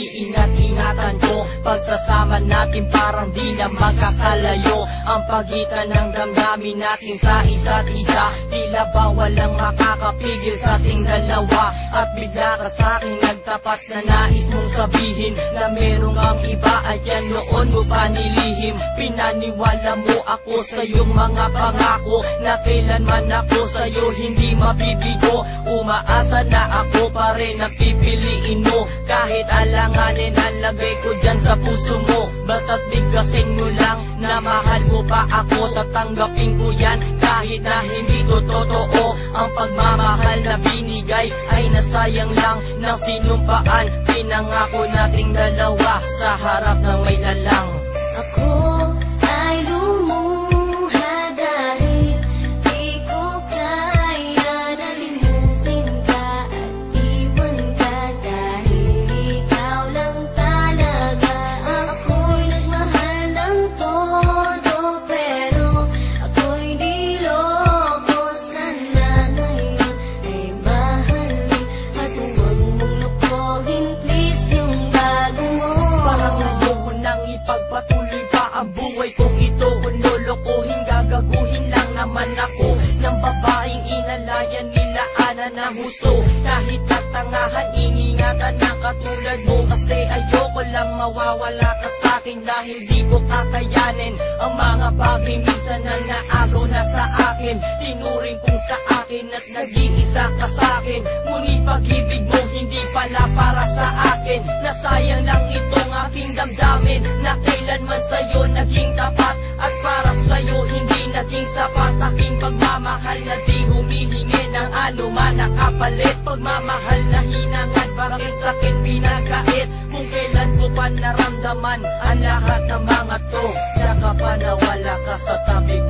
iniingat-ingatan ko. Pagsasama natin parang di na magkakalayo ang pagitan ng damdamin natin sa isa't isa. Tila ba walang makakapigil sa ating dalawa. At bigla ka sa'kin nagtapat na nais mong sabihin na merong ang iba at yan noon mo pa nilihim. Pinaniwala mo ako sa iyong mga pangako na kailanman ako sa'yo hindi mabibigo. Umaasa na ako pa rin na pipiliin mo kahit alanganin ang lagay ko dyan sa puso mo. Basta't bigkasin mo lang na mahal mo pa ako. Tatanggapin ko yan kahit na hindi to totoo. Ang pagmamahal na binigay ay nasayang lang ng sinumpaan. Pinangako nating dalawa sa harap ng may lalang. Ako ay lumuha dahil di ko kaya nalimutin ka at iwan ka dahil ikaw lang talaga. Ako'y nagmahal ng todo pero ako'y niloko. Sana ngayon ay mahalin at huwag mong lukuhin please yung bago mo. Parang ayoko nang ipagpatuloy pa ang buhay kong ito. Kung lolokohin, gagaguhin lang naman ako ng babaeng inalayan nila ana na husto. Kahit katangahan, iningatan na katulad mo. Kasi ayoko lang mawawala ka sa'kin dahil di ko kakayanin ang mga bagay minsan na naagaw na sa akin. Tinuring kong sa akin at nag-iisa ka sa'kin. Ngunit pag-ibig mo hindi pala para sa akin. Nasayang lang itong aking damdamin na kailanman sa'yo naging tapat. At para sa'yo hindi naging sapat aking pagmamahal na di humihingi ng anuman na kapalit. Pagmamahal na hinangad, bakit sa'kin pinagkait? Kung kailan ko pa naramdaman ang lahat ng mga to, saka pa nawala ka sa tabi ko.